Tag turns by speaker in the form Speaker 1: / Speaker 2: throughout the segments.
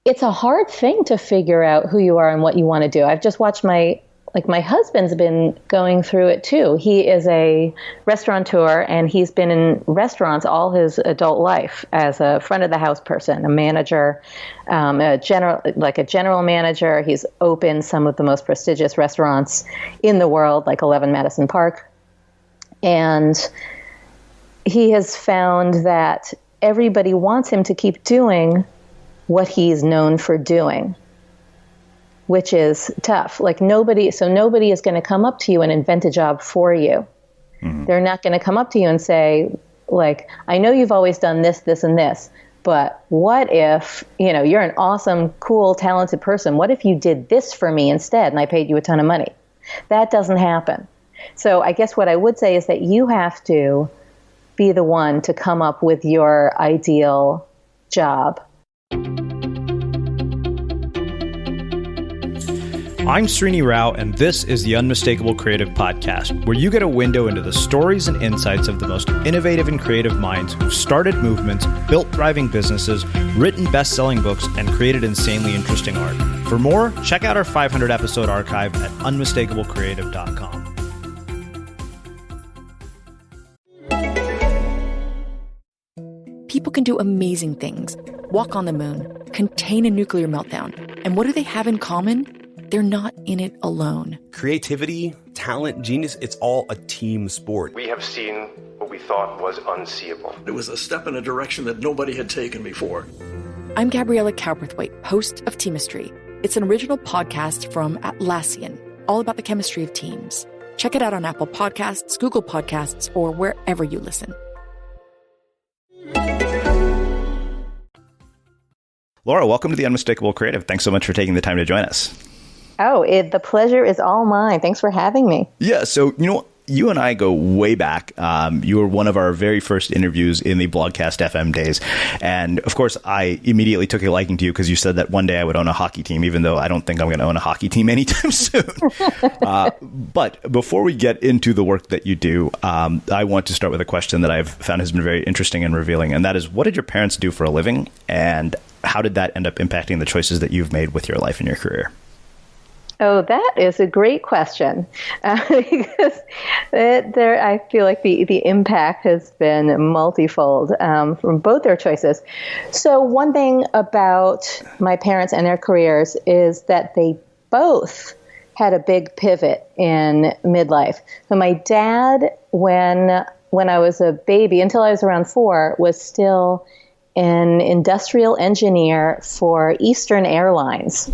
Speaker 1: It's a hard thing to figure out who you are and what you want to do. I've just watched my husband's been going through it too. He is a restaurateur, and he's been in restaurants all his adult life as a front of the house person, a manager, a general manager. He's opened some of the most prestigious restaurants in the world, like 11 Madison Park. And he has found that everybody wants him to keep doing what he's known for doing, which is tough. Like nobody is going to come up to you and invent a job for you. Mm-hmm. They're not going to come up to you and say, like, I know you've always done this, this, and this, but what if, you're an awesome, cool, talented person. What if you did this for me instead and I paid you a ton of money? That doesn't happen. So I guess what I would say is that you have to be the one to come up with your ideal job.
Speaker 2: I'm Srini Rao, and this is the Unmistakable Creative Podcast, where you get a window into the stories and insights of the most innovative and creative minds who've started movements, built thriving businesses, written best-selling books, and created insanely interesting art. For more, check out our 500-episode archive at unmistakablecreative.com.
Speaker 3: People can do amazing things, walk on the moon, contain a nuclear meltdown. And what do they have in common? They're not in it alone.
Speaker 4: Creativity, talent, genius, it's all a team sport.
Speaker 5: We have seen what we thought was unseeable.
Speaker 6: It was a step in a direction that nobody had taken before.
Speaker 3: I'm Gabriella Cowperthwaite, host of Teamistry. It's an original podcast from Atlassian, all about the chemistry of teams. Check it out on Apple Podcasts, Google Podcasts, or wherever you listen.
Speaker 2: Laura, welcome to the Unmistakable Creative. Thanks so much for taking the time to join us.
Speaker 1: Oh, the pleasure is all mine. Thanks for having me.
Speaker 2: Yeah, so, you and I go way back. You were one of our very first interviews in the Blogcast FM days. And of course, I immediately took a liking to you because you said that one day I would own a hockey team, even though I don't think I'm going to own a hockey team anytime soon. But before we get into the work that you do, I want to start with a question that I've found has been very interesting and revealing. And that is, what did your parents do for a living? And how did that end up impacting the choices that you've made with your life and your career?
Speaker 1: Oh, that is a great question, because I feel like the impact has been multifold from both their choices. So one thing about my parents and their careers is that they both had a big pivot in midlife. So my dad, when I was a baby, until I was around 4, was still an industrial engineer for Eastern Airlines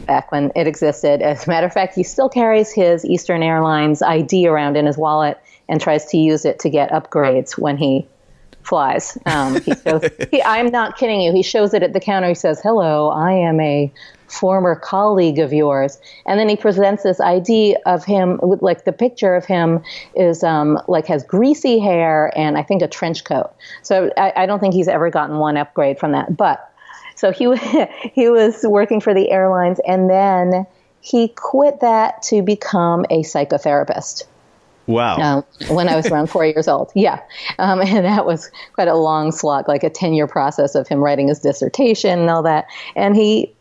Speaker 1: back when it existed. As a matter of fact, he still carries his Eastern Airlines ID around in his wallet and tries to use it to get upgrades when he flies. I'm not kidding you. He shows it at the counter. He says, "Hello, I am a former colleague of yours." And then he presents this ID of him with, like, the picture of him is has greasy hair and I think a trench coat. So I don't think he's ever gotten one upgrade from that. But so he was working for the airlines, and then he quit that to become a psychotherapist.
Speaker 2: Wow.
Speaker 1: When I was around 4 years old. Yeah. And that was quite a long slog, like a 10-year process of him writing his dissertation and all that. And he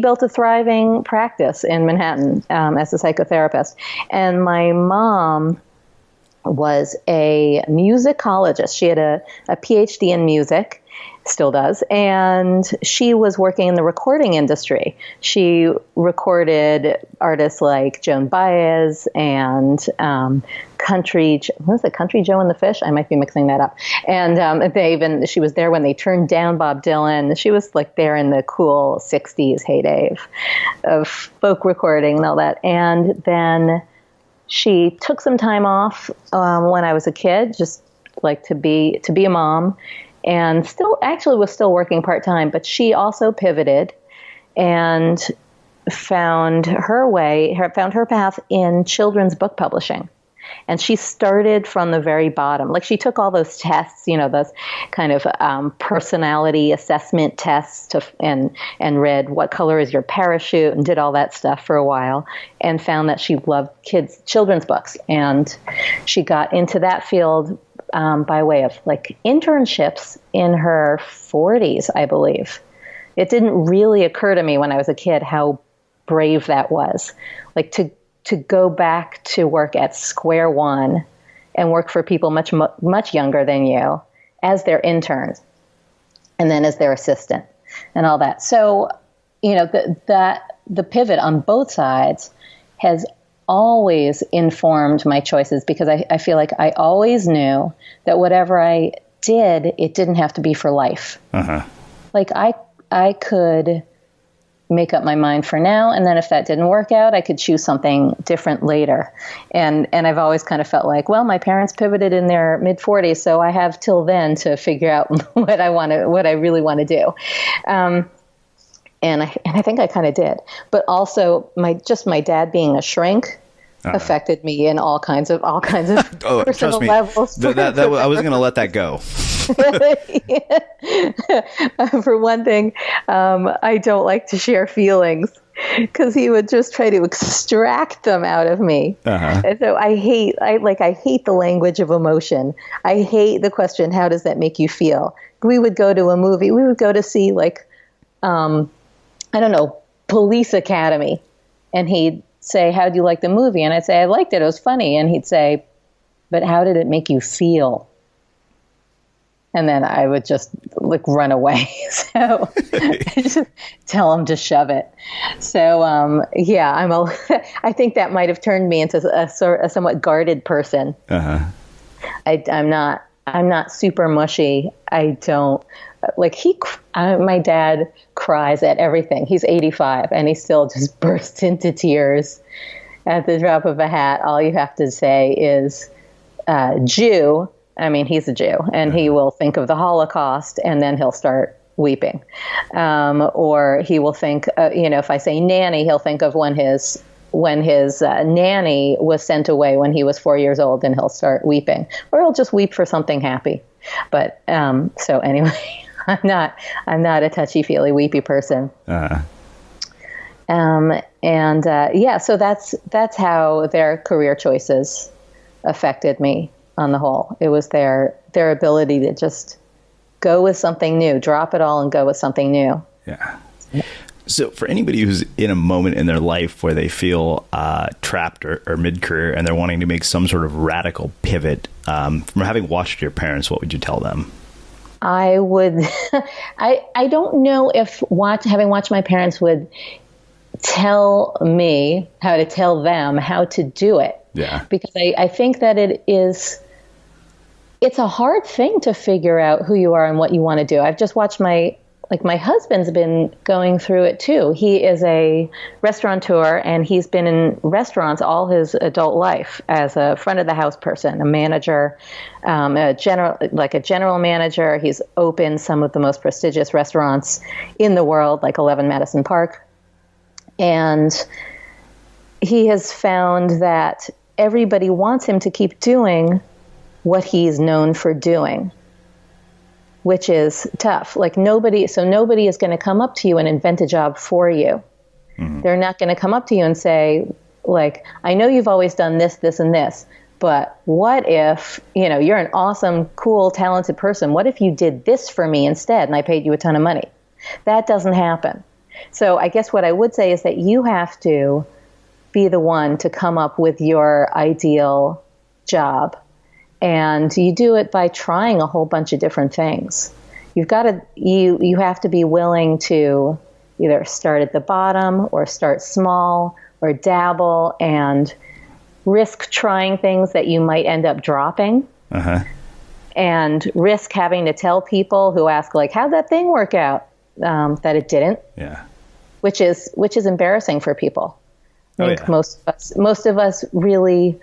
Speaker 1: built a thriving practice in Manhattan as a psychotherapist. And my mom was a musicologist. She had a PhD in music, still does, and she was working in the recording industry. She recorded artists like Joan Baez and Country Joe and the Fish? I might be mixing that up. And she was there when they turned down Bob Dylan. She was like there in the cool 60s heyday of folk recording and all that. And then she took some time off when I was a kid, just like to be a mom. And was still working part-time, but she also pivoted and found her path in children's book publishing. And she started from the very bottom. Like, she took all those tests, those kind of personality assessment tests and read What Color Is Your Parachute and did all that stuff for a while, and found that she loved children's books. And she got into that field by way of like internships in her 40s, I believe. It didn't really occur to me when I was a kid how brave that was. Like to go back to work at square one and work for people much younger than you as their interns and then as their assistant and all that. So, the pivot on both sides has always informed my choices, because I feel like I always knew that whatever I did, it didn't have to be for life.
Speaker 2: Uh-huh.
Speaker 1: Like I could make up my mind for now, and then if that didn't work out, I could choose something different later. And I've always kind of felt like, well, my parents pivoted in their mid-40s, so I have till then to figure out what I really want to do. And I think I kind of did. But also my dad being a shrink affected me in all kinds of personal levels.
Speaker 2: I was going to let that go.
Speaker 1: For one thing, I don't like to share feelings, because he would just try to extract them out of me.
Speaker 2: Uh-huh.
Speaker 1: And so I hate the language of emotion. I hate the question, how does that make you feel? We would go to a movie. We would go to see I don't know, Police Academy. And he'd say, how do you like the movie? And I'd say, I liked it. It was funny. And he'd say, but how did it make you feel? And then I would just run away. So just tell him to shove it. So, I think that might have turned me into a somewhat guarded person.
Speaker 2: Uh-huh.
Speaker 1: I'm not super mushy. I don't my dad cries at everything. He's 85 and he still just bursts into tears at the drop of a hat. All you have to say is Jew. I mean, he's a Jew, and he will think of the Holocaust, and then he'll start weeping. Or he will think, if I say nanny, he'll think of when his nanny was sent away when he was 4 years old, and he'll start weeping. Or he'll just weep for something happy. But so anyway, I'm not a touchy-feely, weepy person.
Speaker 2: Uh-huh.
Speaker 1: So that's how their career choices affected me on the whole. It was their ability to just go with something new, drop it all and go with something new.
Speaker 2: Yeah. So for anybody who's in a moment in their life where they feel trapped or mid-career and they're wanting to make some sort of radical pivot, from having watched your parents, what would you tell them?
Speaker 1: I would, I don't know if having watched my parents would tell me how to tell them how to do it.
Speaker 2: Yeah.
Speaker 1: Because I think that it's a hard thing to figure out who you are and what you want to do. I've just watched my husband's been going through it too. He is a restaurateur, and he's been in restaurants all his adult life as a front of the house person, a manager, a general manager. He's opened some of the most prestigious restaurants in the world, like 11 Madison Park. And he has found that everybody wants him to keep doing what he's known for doing, which is tough. Nobody is going to come up to you and invent a job for you. Mm-hmm. They're not going to come up to you and say, I know you've always done this, this, and this, but what if, you're an awesome, cool, talented person. What if you did this for me instead and I paid you a ton of money? That doesn't happen. So I guess what I would say is that you have to be the one to come up with your ideal job. And you do it by trying a whole bunch of different things. You have to be willing to either start at the bottom or start small or dabble and risk trying things that you might end up dropping.
Speaker 2: Uh-huh.
Speaker 1: And risk having to tell people who ask, how'd that thing work out? That it didn't.
Speaker 2: Yeah.
Speaker 1: Which is embarrassing for people. I think most of us really,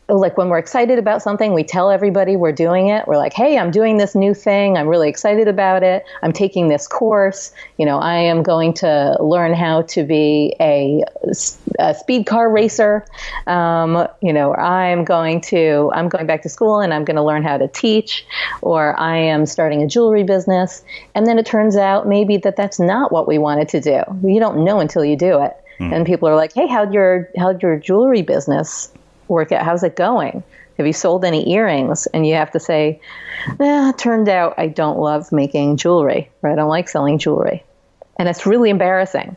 Speaker 1: when we're excited about something, we tell everybody we're doing it. We're like, hey, I'm doing this new thing. I'm really excited about it. I'm taking this course. I am going to learn how to be a speed car racer. I'm going back to school and I'm going to learn how to teach, or I am starting a jewelry business. And then it turns out maybe that's not what we wanted to do. You don't know until you do it. Mm. And people are like, hey, how'd your jewelry business work out? How's it going? Have you sold any earrings? And you have to say, it turned out I don't love making jewelry, or I don't like selling jewelry. And it's really embarrassing.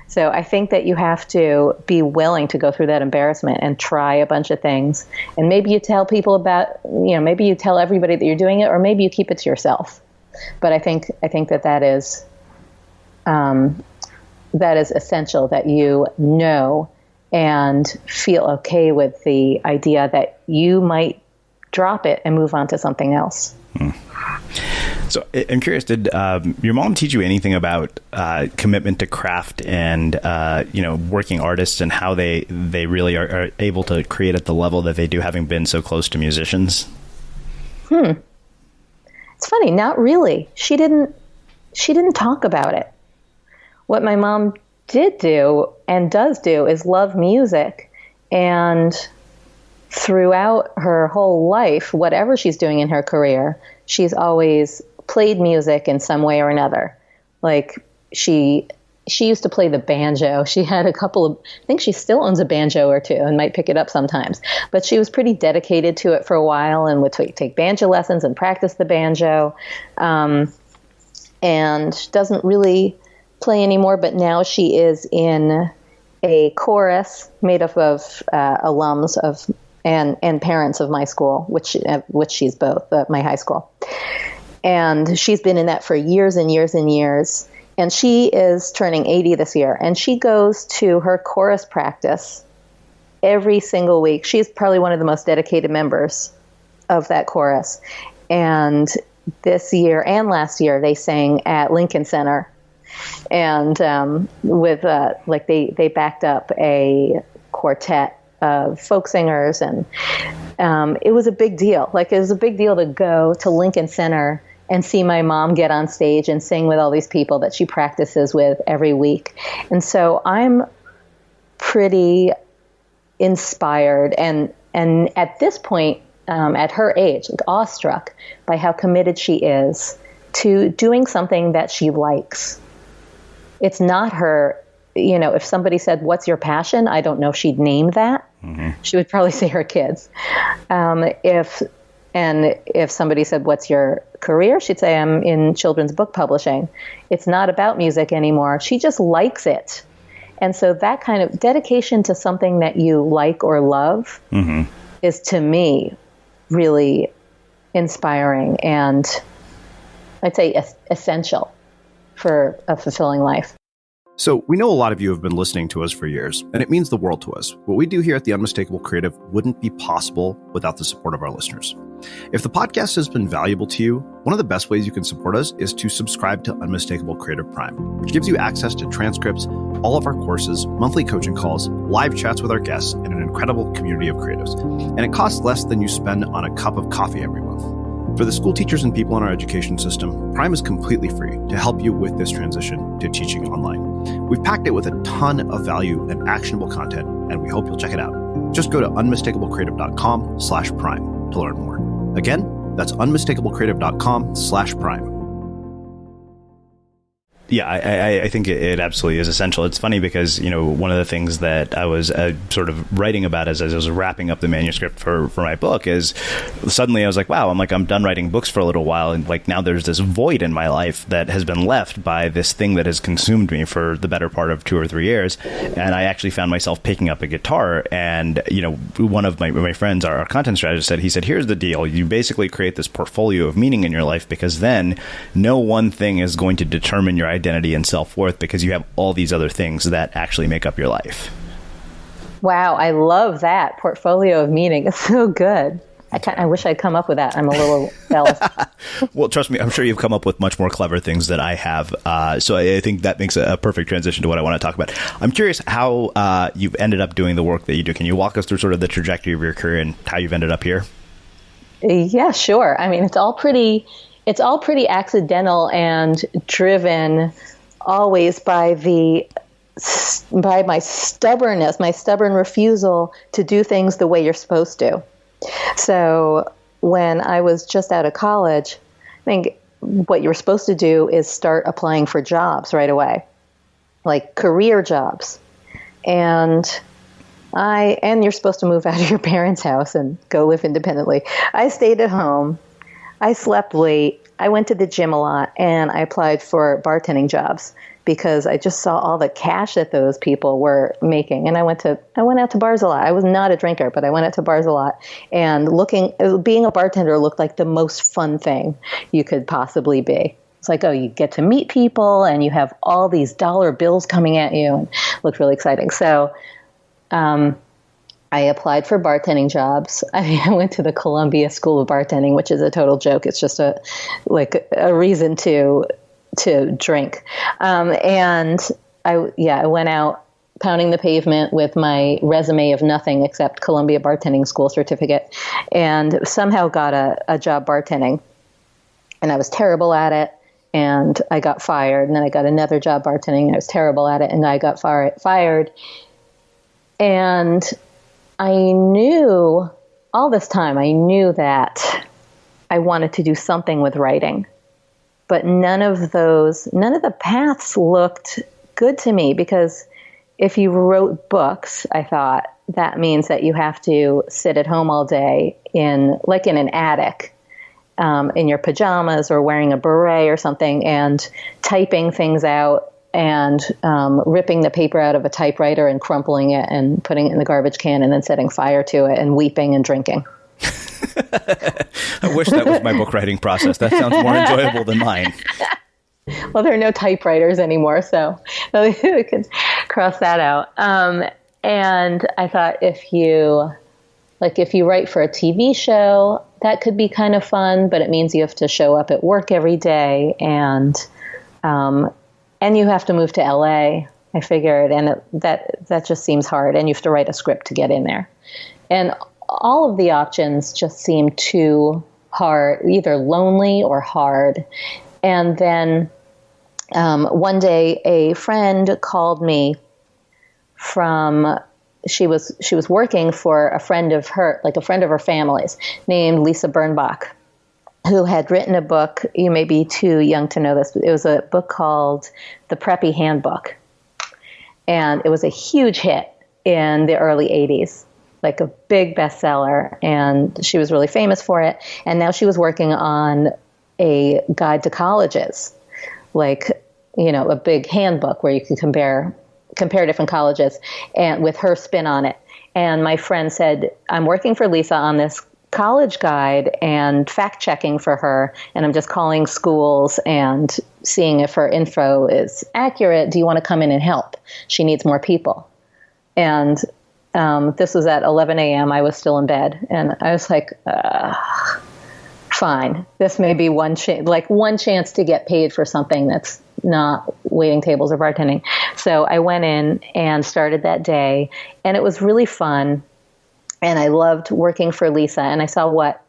Speaker 1: So I think that you have to be willing to go through that embarrassment and try a bunch of things. And maybe you tell people about, maybe you tell everybody that you're doing it, or maybe you keep it to yourself. But I think that is essential, that you know and feel okay with the idea that you might drop it and move on to something else.
Speaker 2: So I'm curious, did your mom teach you anything about commitment to craft and, working artists and how they really are able to create at the level that they do, having been so close to musicians?
Speaker 1: It's funny, not really. She didn't talk about it. What my mom did do and does do is love music, and throughout her whole life, whatever she's doing in her career, she's always played music in some way or another. Like she used to play the banjo. She had I think she still owns a banjo or two and might pick it up sometimes. But she was pretty dedicated to it for a while and would take banjo lessons and practice the banjo. And doesn't really play anymore, but now she is in a chorus made up of alums of and parents of my school, which she's both, my high school. And she's been in that for years and years and years. And she is turning 80 this year. And she goes to her chorus practice every single week. She's probably one of the most dedicated members of that chorus. And this year and last year, they sang at Lincoln Center. And they backed up a quartet of folk singers, and it was a big deal. Like, it was a big deal to go to Lincoln Center and see my mom get on stage and sing with all these people that she practices with every week. And so I'm pretty inspired and at this point, at her age, like, awestruck by how committed she is to doing something that she likes. It's not her, if somebody said, "What's your passion?" I don't know if she'd name that. Mm-hmm. She would probably say her kids. If somebody said, "What's your career?" she'd say, "I'm in children's book publishing." It's not about music anymore. She just likes it. And so that kind of dedication to something that you like or love is, to me, really inspiring and I'd say essential for a fulfilling life.
Speaker 7: So we know a lot of you have been listening to us for years, and it means the world to us. What we do here at the Unmistakable Creative wouldn't be possible without the support of our listeners. If the podcast has been valuable to you, one of the best ways you can support us is to subscribe to Unmistakable Creative Prime, which gives you access to transcripts, all of our courses, monthly coaching calls, live chats with our guests, and an incredible community of creatives. And it costs less than you spend on a cup of coffee every month. For the school teachers and people in our education system, Prime is completely free to help you with this transition to teaching online. We've packed it with a ton of value and actionable content, and we hope you'll check it out. Just go to unmistakablecreative.com/prime to learn more. Again, that's unmistakablecreative.com/prime.
Speaker 2: Yeah, I think it absolutely is essential. It's funny because, one of the things that I was sort of writing about as I was wrapping up the manuscript for my book is suddenly I was like, wow, I'm done writing books for a little while. And now there's this void in my life that has been left by this thing that has consumed me for the better part of 2 or 3 years. And I actually found myself picking up a guitar. And, one of my friends, our content strategist, said, here's the deal. You basically create this portfolio of meaning in your life, because then no one thing is going to determine your identity and self-worth, because you have all these other things that actually make up your life.
Speaker 1: Wow, I love that portfolio of meaning. It's so good. I wish I'd come up with that. I'm a little jealous.
Speaker 2: Well, trust me, I'm sure you've come up with much more clever things than I have. So I think that makes a perfect transition to what I want to talk about. I'm curious how you've ended up doing the work that you do. Can you walk us through sort of the trajectory of your career and how you've ended up here?
Speaker 1: Yeah, sure. I mean, it's all pretty accidental and driven always by my stubbornness, my stubborn refusal to do things the way you're supposed to. So when I was just out of college, I think what you were supposed to do is start applying for jobs right away, like career jobs. And you're supposed to move out of your parents' house and go live independently. I stayed at home. I slept late. I went to the gym a lot, and I applied for bartending jobs because I just saw all the cash that those people were making. And I went out to bars a lot. I was not a drinker, but I went out to bars a lot. And being a bartender looked like the most fun thing you could possibly be. It's like, oh, you get to meet people, and you have all these dollar bills coming at you, and it looked really exciting. So, I applied for bartending jobs. I went to the Columbia School of Bartending, which is a total joke. It's just a reason to drink. And I went out pounding the pavement with my resume of nothing except Columbia Bartending School certificate, and somehow got a job bartending. And I was terrible at it, and I got fired. And then I got another job bartending, and I was terrible at it, and I got fired. And I knew all this time, I knew that I wanted to do something with writing, but none of the paths looked good to me, because if you wrote books, I thought that means that you have to sit at home all day in an attic, in your pajamas or wearing a beret or something, and typing things out, and ripping the paper out of a typewriter and crumpling it and putting it in the garbage can and then setting fire to it and weeping and drinking.
Speaker 2: I wish that was my book writing process. That sounds more enjoyable than mine.
Speaker 1: Well, there are no typewriters anymore, so we could cross that out. And I thought if you write for a TV show, that could be kind of fun, but it means you have to show up at work every day, and you have to move to LA, I figured, and that just seems hard, and you have to write a script to get in there. And all of the options just seemed too hard, either lonely or hard. And then one day a friend called me she was working for a friend of her family's, named Lisa Birnbach, who had written a book. You may be too young to know this, but it was a book called The Preppy Handbook. And it was a huge hit in the early 80s, like a big bestseller. And she was really famous for it. And now she was working on a guide to colleges, a big handbook where you can compare different colleges, and with her spin on it. And my friend said, I'm working for Lisa on this college guide and fact checking for her, and I'm just calling schools and seeing if her info is accurate. Do you want to come in and help? She needs more people. And this was at 11 a.m. I was still in bed, and I was like, fine. This may be one chance to get paid for something that's not waiting tables or bartending. So I went in and started that day, and it was really fun. And I loved working for Lisa, and I saw what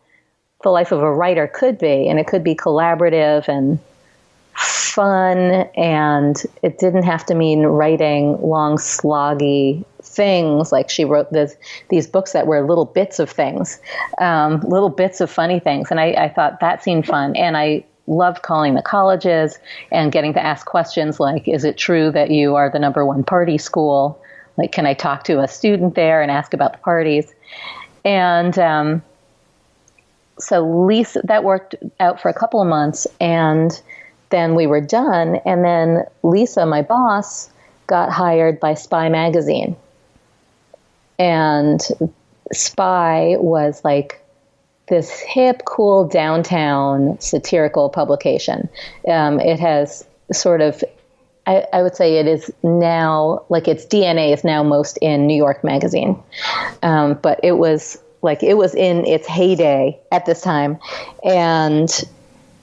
Speaker 1: the life of a writer could be, and it could be collaborative and fun, and it didn't have to mean writing long, sloggy things. Like she wrote these books that were little bits of things, little bits of funny things, and I thought that seemed fun. And I loved calling the colleges and getting to ask questions like, is it true that you are the #1 party school? Like, can I talk to a student there and ask about the parties? And so Lisa, that worked out for a couple of months, and then we were done. And then Lisa, my boss, got hired by Spy magazine. And Spy was like this hip, cool downtown satirical publication. It has sort of, I would say it is now, like its DNA is now most in New York Magazine. But it was in its heyday at this time. And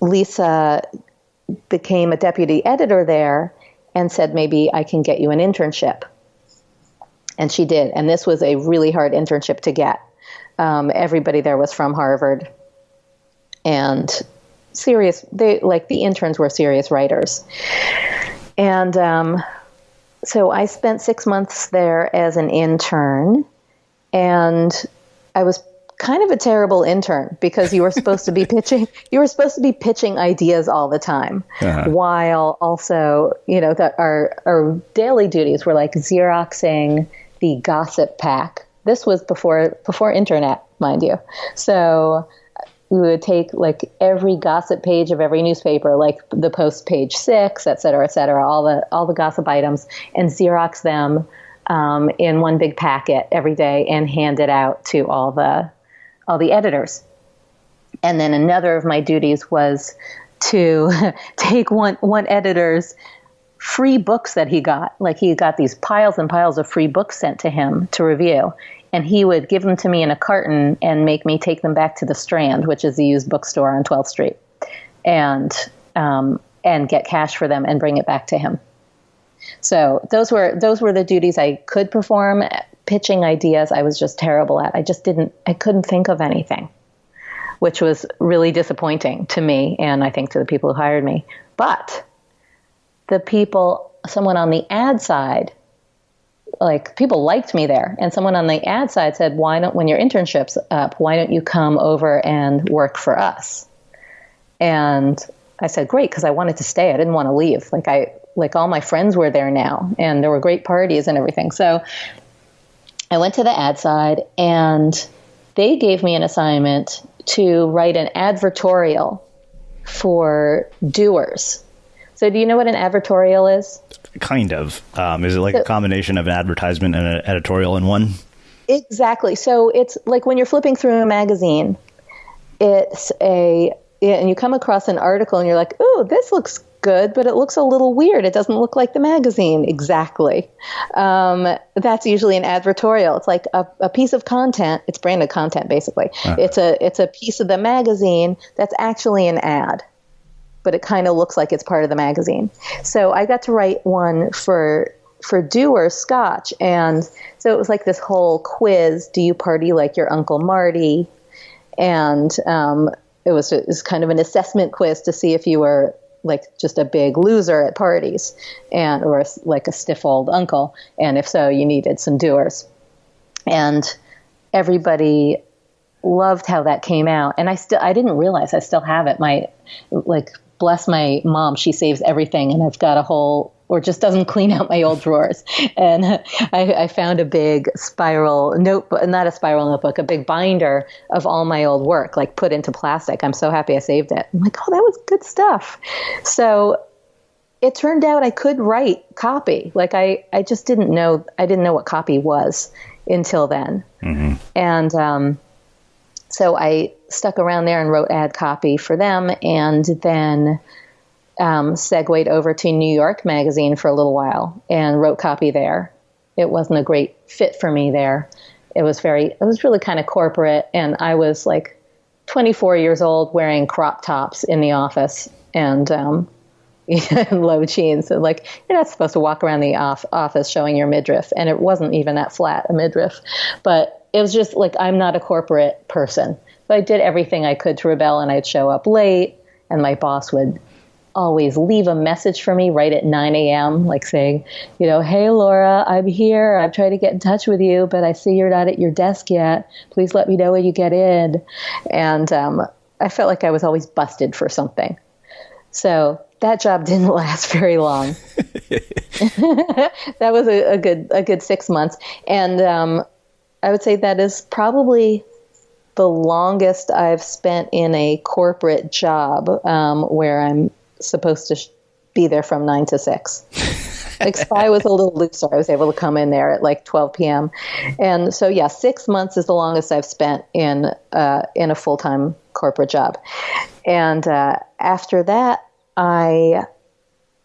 Speaker 1: Lisa became a deputy editor there and said, maybe I can get you an internship. And she did. And this was a really hard internship to get. Everybody there was from Harvard, and the interns were serious writers. And so I spent 6 months there as an intern, and I was kind of a terrible intern because you were supposed to be pitching ideas all the time, while also, that our daily duties were like Xeroxing the gossip pack. This was before internet, mind you. So we would take like every gossip page of every newspaper, like the Post page 6, et cetera, all the gossip items, and Xerox them in one big packet every day and hand it out to all the editors. And then another of my duties was to take one editor's free books that he got. Like he got these piles and piles of free books sent to him to review. And he would give them to me in a carton and make me take them back to the Strand, which is the used bookstore on 12th Street, and get cash for them and bring it back to him. So those were the duties I could perform. Pitching ideas, I was just terrible at. I couldn't think of anything, which was really disappointing to me and I think to the people who hired me. But someone on the ad side, like people liked me there, and someone on the ad side said, when your internship's up, why don't you come over and work for us? And I said, great, because I wanted to stay. I didn't want to leave. Like all my friends were there now, and there were great parties and everything. So I went to the ad side, and they gave me an assignment to write an advertorial for Doers. So do you know what an advertorial is?
Speaker 2: Kind of. Is it like a combination of an advertisement and an editorial in one?
Speaker 1: Exactly. So it's like when you're flipping through a magazine, and you come across an article and you're like, oh, this looks good, but it looks a little weird. It doesn't look like the magazine. Exactly. That's usually an advertorial. It's like a piece of content. It's branded content, basically. Uh-huh. It's a piece of the magazine that's actually an ad, but it kind of looks like it's part of the magazine. So I got to write one for Doers Scotch. And so it was like this whole quiz. Do you party like your Uncle Marty? And it was kind of an assessment quiz to see if you were like just a big loser at parties or like a stiff old uncle. And if so, you needed some doers. And everybody loved how that came out. And I didn't realize I still have it. Bless my mom, she saves everything, and I've got or just doesn't clean out my old drawers. And I found a big spiral notebook, not a spiral notebook, a big binder of all my old work, like put into plastic. I'm so happy I saved it. I'm like, oh, that was good stuff. So it turned out I could write copy. Like I just didn't know what copy was until then. Mm-hmm. And so I stuck around there and wrote ad copy for them, and then segued over to New York Magazine for a little while and wrote copy there. It wasn't a great fit for me there. It was really kind of corporate, and I was like 24 years old wearing crop tops in the office and low jeans. So like, you're not supposed to walk around the office showing your midriff, and it wasn't even that flat a midriff. But it was just like, I'm not a corporate person. So I did everything I could to rebel, and I'd show up late, and my boss would always leave a message for me right at 9 a.m., like saying, hey, Laura, I'm here. I've tried to get in touch with you, but I see you're not at your desk yet. Please let me know when you get in. And I felt like I was always busted for something. So that job didn't last very long. That was a good 6 months. And I would say that is probably the longest I've spent in a corporate job where I'm supposed to be there from 9 to 6. Like Spy was a little looser. I was able to come in there at like 12 p.m. And so, 6 months is the longest I've spent in a full-time corporate job. And after that, I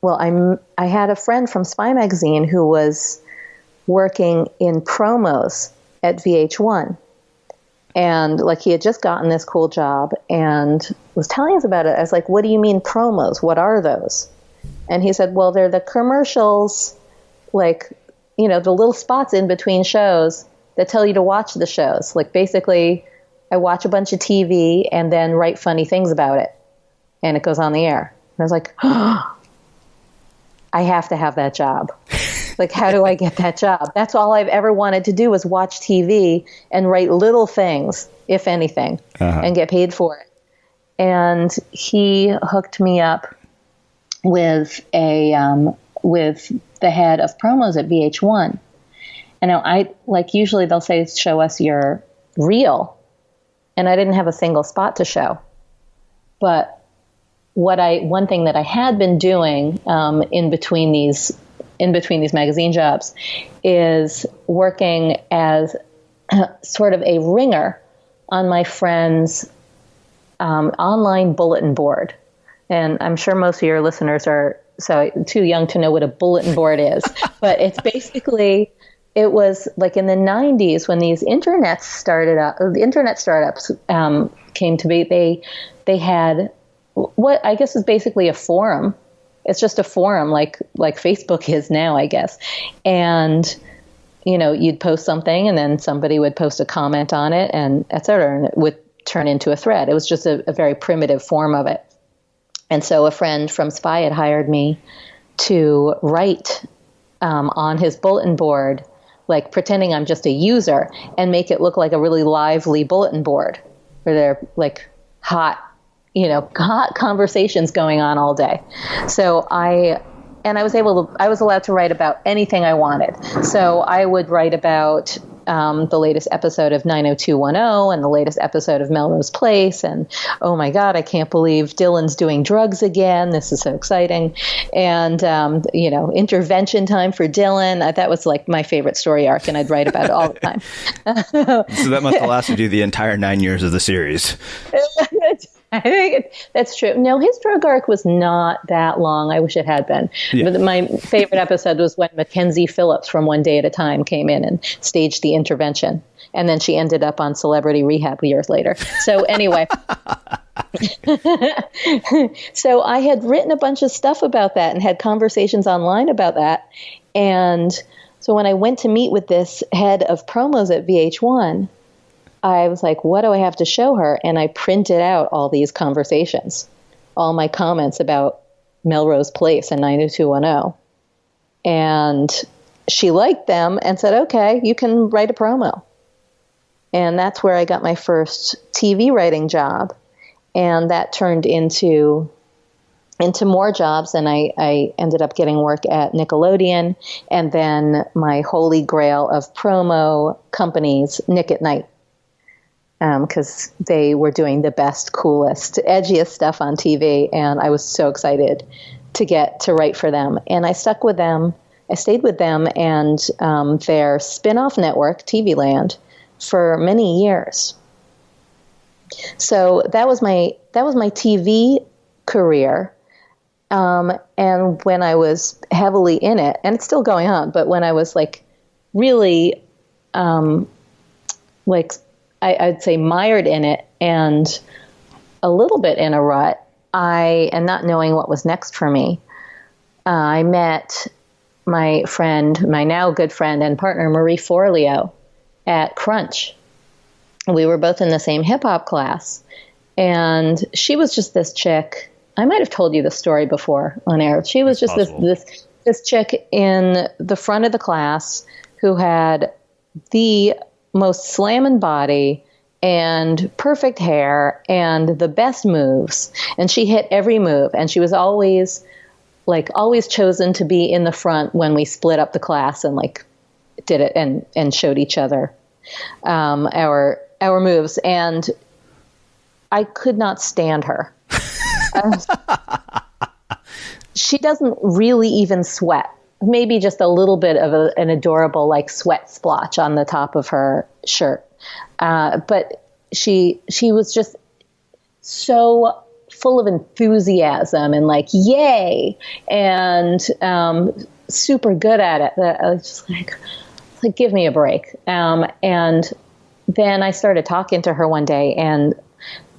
Speaker 1: had a friend from Spy Magazine who was working in promos at VH1. And like he had just gotten this cool job and was telling us about it. I was like, what do you mean promos? What are those? And he said, well, they're the commercials, like, the little spots in between shows that tell you to watch the shows. Like basically I watch a bunch of TV and then write funny things about it, and it goes on the air. And I was like, oh, I have to have that job. Like, how do I get that job? That's all I've ever wanted to do was watch TV and write little things, if anything, and get paid for it. And he hooked me up with with the head of promos at VH1. And now usually they'll say, show us your reel. and I didn't have a single spot to show. But one thing that I had been doing in between these magazine jobs is working as sort of a ringer on my friend's online bulletin board. And I'm sure most of your listeners are too young to know what a bulletin board is. But it's basically, it was like in the 90s when these internet startups came to be, they had what I guess is basically a forum. It's just a forum like Facebook is now, I guess. And, you'd post something and then somebody would post a comment on it and et cetera, and it would turn into a thread. It was just a very primitive form of it. And so a friend from Spy had hired me to write on his bulletin board, like pretending I'm just a user, and make it look like a really lively bulletin board where they're like hot conversations going on all day. So I was allowed to write about anything I wanted. So I would write about the latest episode of 90210 and the latest episode of Melrose Place. And, oh my God, I can't believe Dylan's doing drugs again. This is so exciting. And, intervention time for Dylan. That was like my favorite story arc, and I'd write about it all the time.
Speaker 2: So that must have lasted you the entire 9 years of the series.
Speaker 1: I think that's true. No, his drug arc was not that long. I wish it had been. Yeah. But my favorite episode was when Mackenzie Phillips from One Day at a Time came in and staged the intervention. And then she ended up on Celebrity Rehab years later. So anyway, so I had written a bunch of stuff about that and had conversations online about that. And so when I went to meet with this head of promos at VH1, I was like, what do I have to show her? And I printed out all these conversations, all my comments about Melrose Place and 90210. And she liked them and said, okay, you can write a promo. And that's where I got my first TV writing job. And that turned into more jobs. And I ended up getting work at Nickelodeon. And then my holy grail of promo companies, Nick at Nite. Because they were doing the best, coolest, edgiest stuff on TV. And I was so excited to get to write for them. And I stuck with them. I stayed with them and their spin-off network, TV Land, for many years. So that was my TV career. And when I was heavily in it, and it's still going on, but when I was like really I'd say mired in it and a little bit in a rut, and not knowing what was next for me, I met my friend, my now good friend and partner, Marie Forleo, at Crunch. We were both in the same hip hop class, and she was just this chick. I might have told you the story before on air. She was just this chick in the front of the class who had the most slamming body and perfect hair and the best moves. And she hit every move. And she was always chosen to be in the front when we split up the class and did it and showed each other our moves. And I could not stand her. She doesn't really even sweat. Maybe just a little bit of an adorable sweat splotch on the top of her shirt. But she was just so full of enthusiasm and yay, and super good at it. That I was just like, give me a break. And then I started talking to her one day and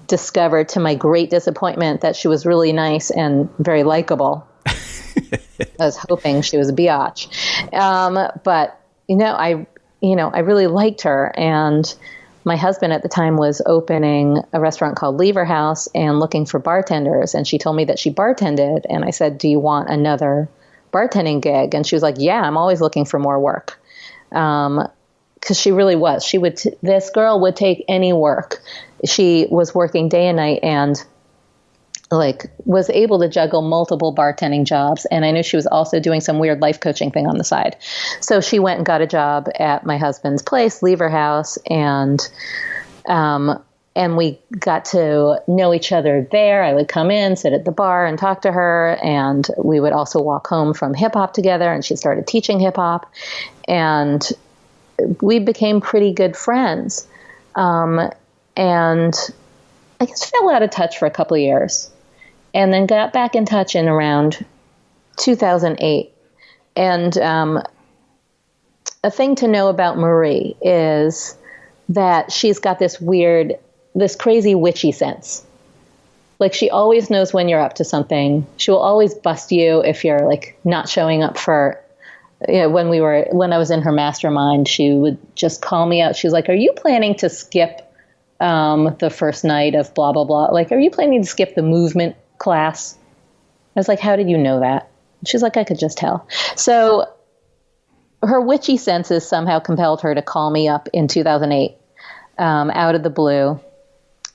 Speaker 1: discovered to my great disappointment that she was really nice and very likable. I was hoping she was a biatch. But I really liked her. And my husband at the time was opening a restaurant called Lever House and looking for bartenders. And she told me that she bartended. And I said, do you want another bartending gig? And she was like, yeah, I'm always looking for more work. Cause she really was. This girl would take any work. She was working day and night and was able to juggle multiple bartending jobs. And I knew she was also doing some weird life coaching thing on the side. So she went and got a job at my husband's place, Lever House. And and we got to know each other there. I would come in, sit at the bar and talk to her, and we would also walk home from hip hop together, and she started teaching hip hop, and we became pretty good friends. And I guess fell out of touch for a couple of years, and then got back in touch in around 2008. And a thing to know about Marie is that she's got this crazy witchy sense. Like, she always knows when you're up to something. She will always bust you if you're like not showing up for, when I was in her mastermind, she would just call me out. She was like, "Are you planning to skip the first night of blah, blah, blah? Like, are you planning to skip the movement class?" I was like, "How did you know that?" She's like, "I could just tell." So her witchy senses somehow compelled her to call me up in 2008, out of the blue,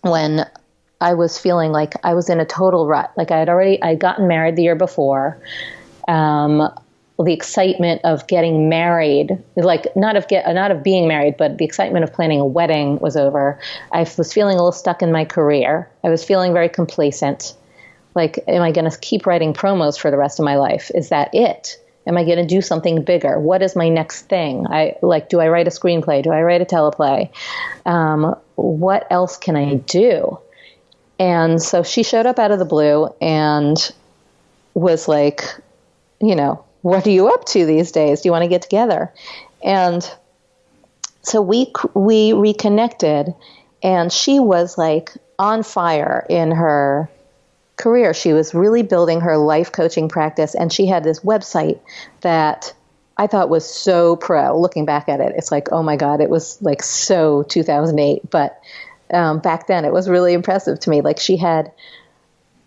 Speaker 1: when I was feeling like I was in a total rut. Like, I'd gotten married the year before. The excitement of getting married, like not of being married, but the excitement of planning a wedding was over. I was feeling a little stuck in my career. I was feeling very complacent. Like, am I going to keep writing promos for the rest of my life? Is that it? Am I going to do something bigger? What is my next thing? Do I write a screenplay? Do I write a teleplay? What else can I do? And so she showed up out of the blue and was like, "What are you up to these days? Do you want to get together?" And so we reconnected, and she was like on fire in her career. She was really building her life coaching practice, and she had this website that I thought was so pro. Looking back at it, it's like, oh my God, it was like so 2008. But back then, it was really impressive to me. Like, she had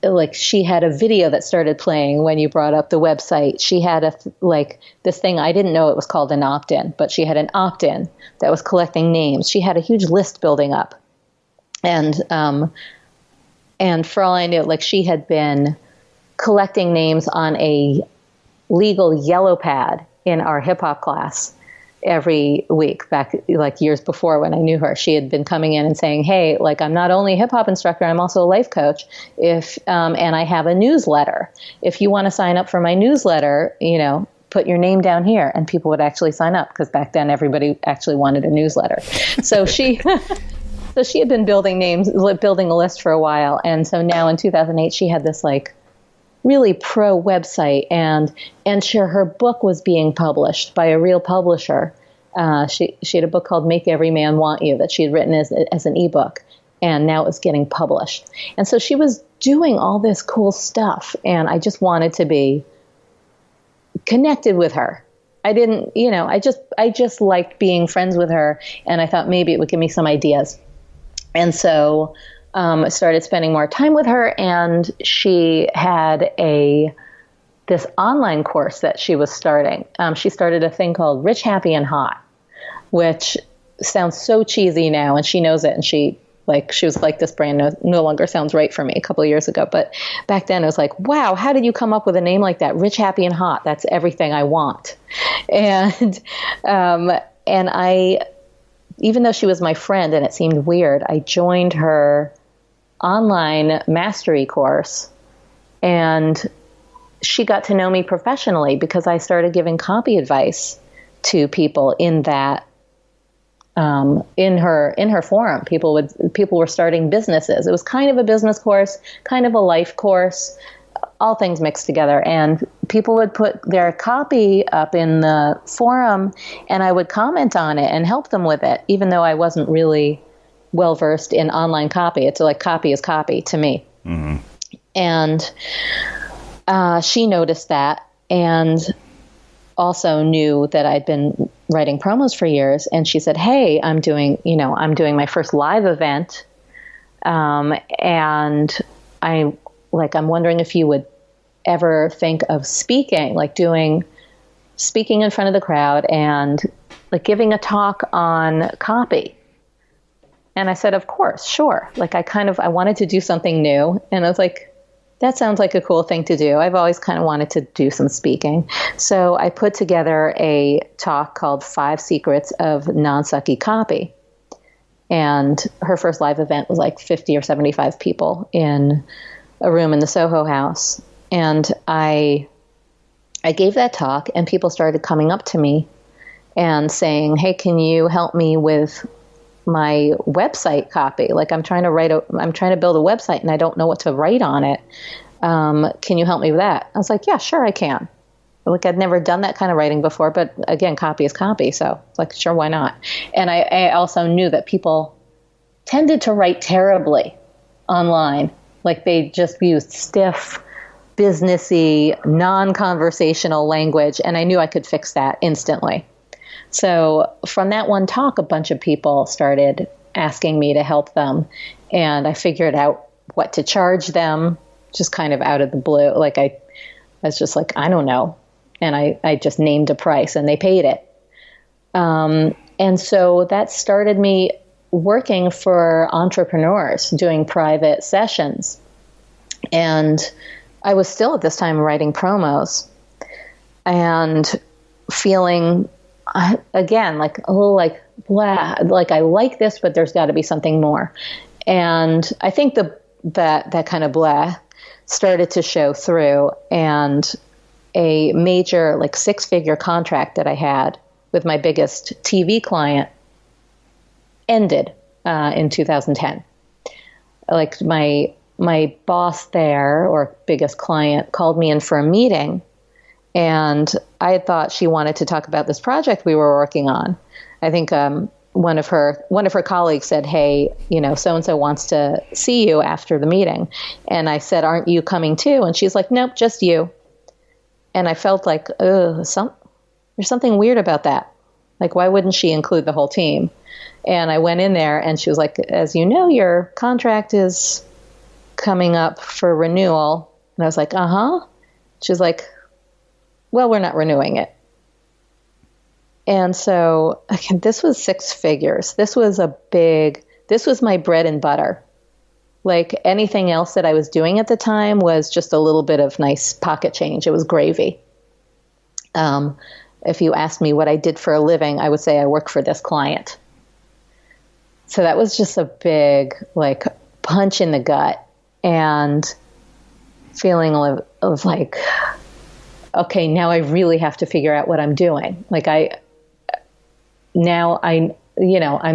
Speaker 1: a video that started playing when you brought up the website. She had this thing, I didn't know it was called an opt-in, but she had an opt-in that was collecting names. She had a huge list building up. And for all I knew, like, she had been collecting names on a legal yellow pad in our hip hop class every week back like years before when I knew her. She had been coming in and saying, "Hey, like, I'm not only a hip hop instructor, I'm also a life coach. And I have a newsletter. If you want to sign up for my newsletter, put your name down here." And people would actually sign up, because back then everybody actually wanted a newsletter. So she had been building a list for a while. And so now in 2008, she had this like really pro website, and her book was being published by a real publisher. She had a book called Make Every Man Want You that she had written as an ebook, and now it was getting published. And so she was doing all this cool stuff, and I just wanted to be connected with her. I didn't, I just liked being friends with her, and I thought maybe it would give me some ideas. And so I started spending more time with her, and she had this online course that she was starting. She started a thing called Rich, Happy, and Hot, which sounds so cheesy now, and she knows it. And she was like, this brand no longer sounds right for me a couple of years ago. But back then it was like, wow, how did you come up with a name like that? Rich, Happy, and Hot. That's everything I want. And I, even though she was my friend and it seemed weird, I joined her online mastery course, and she got to know me professionally because I started giving copy advice to people in that in her forum. People were starting businesses. It was kind of a business course, kind of a life course, all things mixed together. And people would put their copy up in the forum, and I would comment on it and help them with it, even though I wasn't really well versed in online copy. It's like copy is copy to me. Mm-hmm. And she noticed that, and also knew that I'd been writing promos for years. And she said, "Hey, I'm doing my first live event. And I'm wondering if you would ever think of speaking in front of the crowd and like giving a talk on copy." And I said, "Of course, sure." Like, I wanted to do something new, and I was like, that sounds like a cool thing to do. I've always kind of wanted to do some speaking. So I put together a talk called 5 Secrets of Non-Sucky Copy. And her first live event was like 50 or 75 people in a room in the Soho House. And I gave that talk, and people started coming up to me and saying, hey, can you help me with my website copy? Like, I'm trying to build a website and I don't know what to write on it. Can you help me with that? I was like, yeah, sure, I can. Like, I'd never done that kind of writing before, but again, copy is copy. So it's like, sure, why not? And I also knew that people tended to write terribly online. Like, they just used stiff, businessy, non-conversational language. And I knew I could fix that instantly. So from that one talk, a bunch of people started asking me to help them. And I figured out what to charge them, just kind of out of the blue. Like, I was just like, I don't know. And I just named a price, and they paid it. And so that started me working for entrepreneurs, doing private sessions. And I was still at this time writing promos and feeling, again, like a little like, blah, like I like this, but there's got to be something more. And I think that kind of blah started to show through, and a major, like, 6-figure contract that I had with my biggest TV client ended in 2010. Like, my boss there, or biggest client, called me in for a meeting, and I had thought she wanted to talk about this project we were working on. I think one of her colleagues said, hey, so-and-so wants to see you after the meeting. And I said, aren't you coming too? And she's like, nope, just you. And I felt like, there's something weird about that. Like, why wouldn't she include the whole team? And I went in there, and she was like, as you know, your contract is coming up for renewal. And I was like, uh-huh. She was like, well, we're not renewing it. And so, again, this was 6 figures. This was my bread and butter. Like, anything else that I was doing at the time was just a little bit of nice pocket change. It was gravy. If you asked me what I did for a living, I would say I work for this client. So that was just a big, like, punch in the gut, and feeling of like, okay, now I really have to figure out what I'm doing. Like, I'm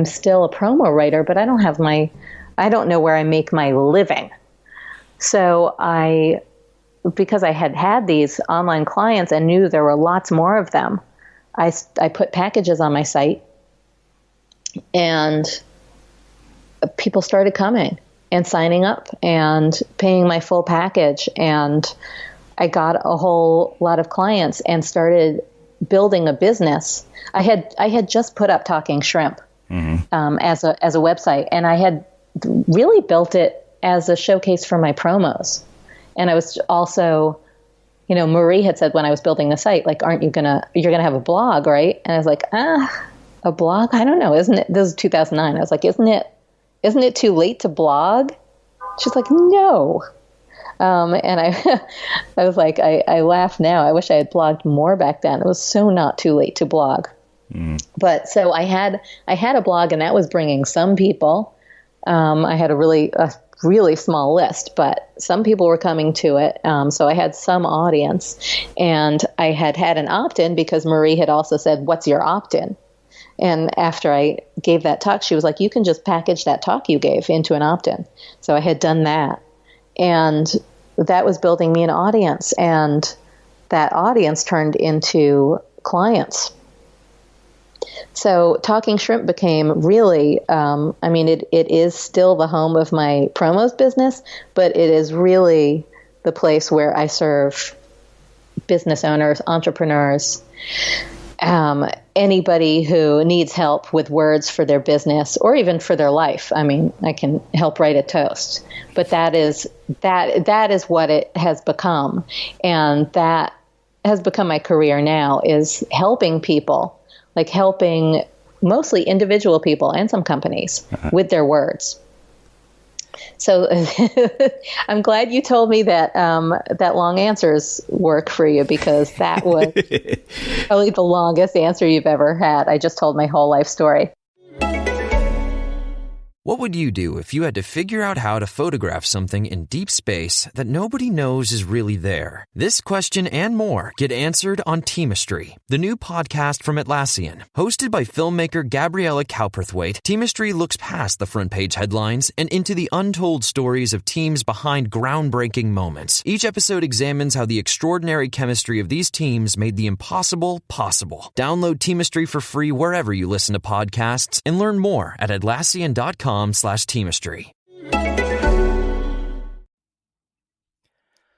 Speaker 1: still a promo writer, but I don't know where I make my living. So because I had these online clients and knew there were lots more of them, I put packages on my site, and people started coming and signing up and paying my full package. And I got a whole lot of clients and started building a business. I had just put up Talking Shrimp as a website, and I had really built it as a showcase for my promos. And I was also, Marie had said when I was building the site, like, you're going to have a blog, right? And I was like, a blog? I don't know. Isn't it, this is 2009. I was like, isn't it too late to blog? She's like, no. And I was like, I laugh now. I wish I had blogged more back then. It was so not too late to blog. But so I had a blog, and that was bringing some people. I had a really small list, but some people were coming to it. So I had some audience, and I had an opt-in because Marie had also said, what's your opt-in? And after I gave that talk, she was like, you can just package that talk you gave into an opt-in. So I had done that. And that was building me an audience, and that audience turned into clients. So Talking Shrimp became really, it is still the home of my promos business, but it is really the place where I serve business owners, entrepreneurs, anybody who needs help with words for their business or even for their life. I mean, I can help write a toast, but that is what it has become. And that has become my career now, is helping people, like helping mostly individual people and some companies with their words. So I'm glad you told me that that long answers work for you, because that was probably the longest answer you've ever had. I just told my whole life story.
Speaker 8: What would you do if you had to figure out how to photograph something in deep space that nobody knows is really there? This question and more get answered on Teamistry, the new podcast from Atlassian. Hosted by filmmaker Gabriella Cowperthwaite, Teamistry looks past the front page headlines and into the untold stories of teams behind groundbreaking moments. Each episode examines how the extraordinary chemistry of these teams made the impossible possible. Download Teamistry for free wherever you listen to podcasts and learn more at Atlassian.com/Teamistry.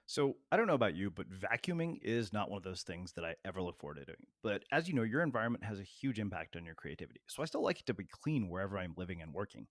Speaker 2: So I don't know about you, but vacuuming is not one of those things that I ever look forward to doing. But as you know, your environment has a huge impact on your creativity. So I still like it to be clean wherever I'm living and working.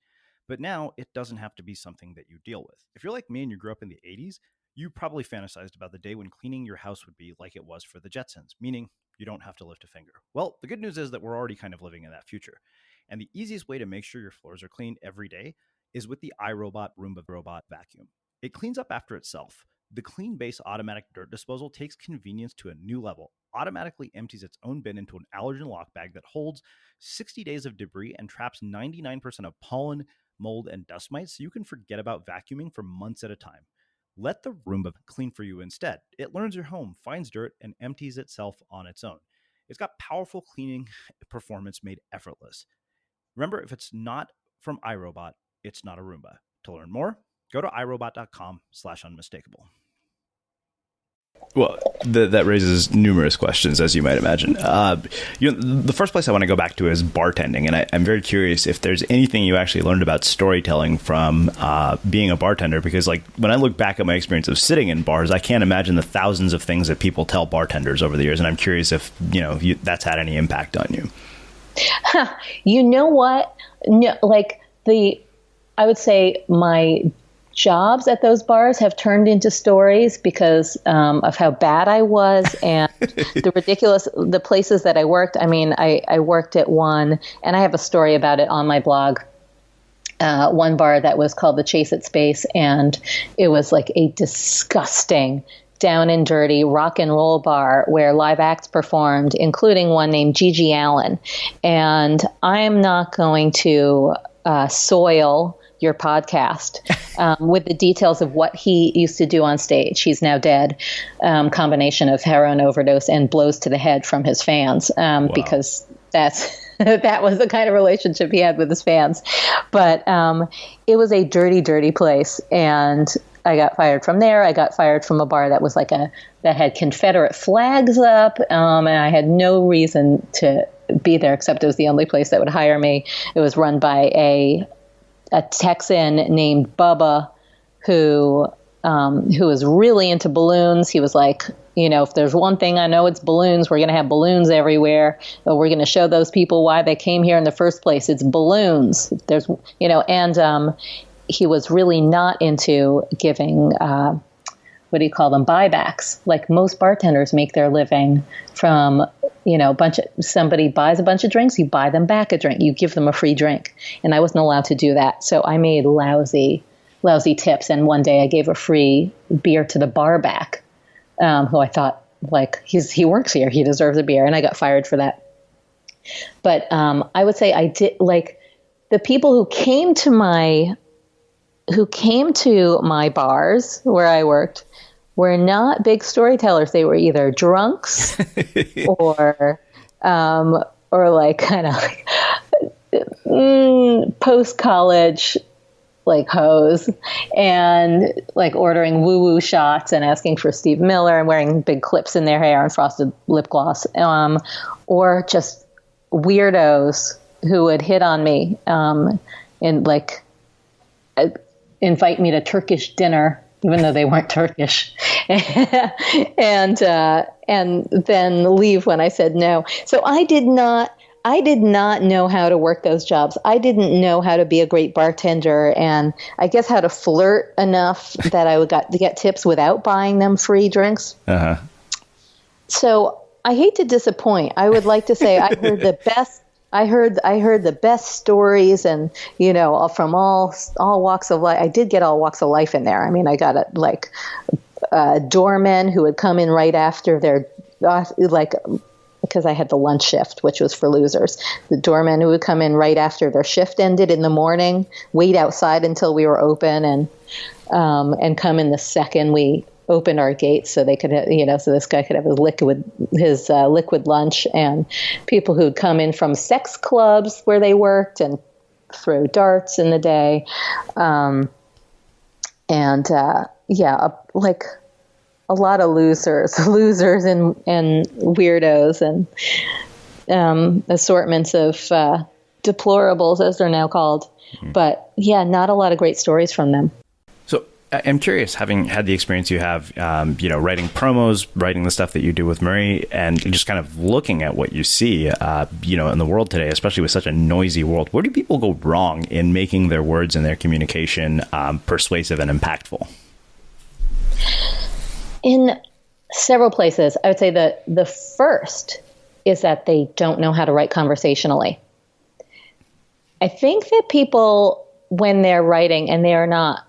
Speaker 2: But now it doesn't have to be something that you deal with. If you're like me and you grew up in the 80s, you probably fantasized about the day when cleaning your house would be like it was for the Jetsons, meaning you don't have to lift a finger. Well, the good news is that we're already kind of living in that future. And the easiest way to make sure your floors are clean every day is with the iRobot Roomba Robot Vacuum. It cleans up after itself. The Clean Base automatic dirt disposal takes convenience to a new level, automatically empties its own bin into an allergen lock bag that holds 60 days of debris and traps 99% of pollen, mold, and dust mites, so you can forget about vacuuming for months at a time. Let the Roomba clean for you instead. It learns your home, finds dirt, and empties itself on its own. It's got powerful cleaning performance made effortless. Remember, if it's not from iRobot, it's not a Roomba. To learn more, go to irobot.com/unmistakable. Well, that raises numerous questions, as you might imagine. The first place I want to go back to is bartending, and I'm very curious if there's anything you actually learned about storytelling from being a bartender, because like when I look back at my experience of sitting in bars, I can't imagine the thousands of things that people tell bartenders over the years, and I'm curious if that's had any impact on you.
Speaker 1: You know what? No, I would say my jobs at those bars have turned into stories because of how bad I was and the places that I worked. I mean, I worked at one, and I have a story about it on my blog. One bar that was called the Chase It Space, and it was like a disgusting, down and dirty rock and roll bar where live acts performed, including one named Gigi Allen. And I'm not going to soil your podcast with the details of what he used to do on stage. He's now dead. Combination of heroin overdose and blows to the head from his fans, because that was the kind of relationship he had with his fans. But it was a dirty, dirty place, and I got fired from there. I got fired from a bar that was that had Confederate flags up, and I had no reason to be there except it was the only place that would hire me. It was run by a Texan named Bubba who was really into balloons. He was like, if there's one thing I know, it's balloons. We're going to have balloons everywhere. We're going to show those people why they came here in the first place. It's balloons. There's, and he was really not into giving, what do you call them, buybacks. Like most bartenders make their living from, somebody buys a bunch of drinks, you buy them back a drink, you give them a free drink. And I wasn't allowed to do that. So I made lousy tips. And one day I gave a free beer to the bar back, who I thought, he works here, he deserves a beer. And I got fired for that. But I would say I did, the people who came to my bars where I worked were not big storytellers. They were either drunks or post-college hoes, and ordering woo-woo shots and asking for Steve Miller and wearing big clips in their hair and frosted lip gloss, or just weirdos who would hit on me and invite me to Turkish dinner, even though they weren't Turkish, and then leave when I said no. So I did not know how to work those jobs. I didn't know how to be a great bartender, and I guess how to flirt enough that I would get tips without buying them free drinks. Uh-huh. So I hate to disappoint. I would like to say I heard the best. I heard the best stories, and from all walks of life. I did get all walks of life in there. I mean, I got doormen who would come in right after their because I had the lunch shift, which was for losers. The doorman who would come in right after their shift ended in the morning, wait outside until we were open, and come in the second we opened our gates, so they could, so this guy could have his liquid lunch. And people who'd come in from sex clubs where they worked and throw darts in the day, like a lot of losers and weirdos and assortments of deplorables, as they're now called. Mm-hmm. But yeah, not a lot of great stories from them.
Speaker 2: So I'm curious, having had the experience you have, writing promos, writing the stuff that you do with Marie, and just kind of looking at what you see, in the world today, especially with such a noisy world, where do people go wrong in making their words and their communication persuasive and impactful?
Speaker 1: In several places. I would say that the first is that they don't know how to write conversationally. I think that people, when they're writing, and they're not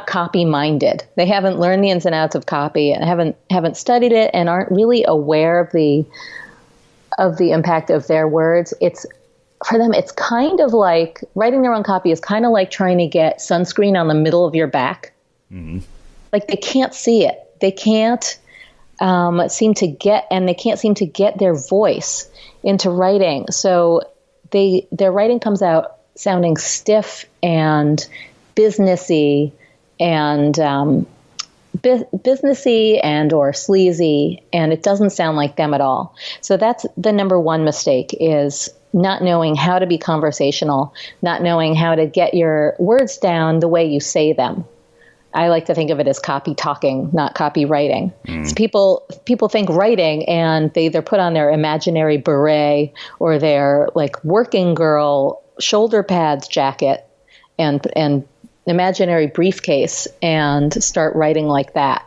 Speaker 1: copy minded, they haven't learned the ins and outs of copy and haven't studied it and aren't really aware of the impact of their words. For them, it's kind of like writing their own copy is kind of like trying to get sunscreen on the middle of your back. Mm-hmm. Like they can't see it. They can't seem to get their voice into writing. So their writing comes out sounding stiff and businessy and or sleazy, and it doesn't sound like them at all. So that's the number one mistake, is not knowing how to be conversational, not knowing how to get your words down the way you say them. I like to think of it as copy talking, not copywriting. So people think writing, and they either put on their imaginary beret or their like working girl shoulder pads jacket and imaginary briefcase and start writing like that.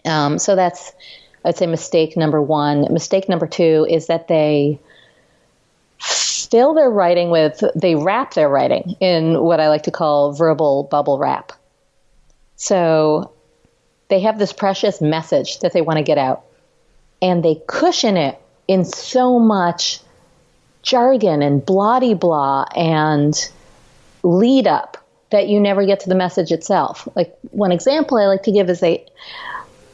Speaker 1: So that's, I'd say, mistake number one. Mistake number two is that they wrap their writing in what I like to call verbal bubble wrap. So they have this precious message that they want to get out, and they cushion it in so much jargon and blah-de-blah and lead up that you never get to the message itself. Like one example I like to give is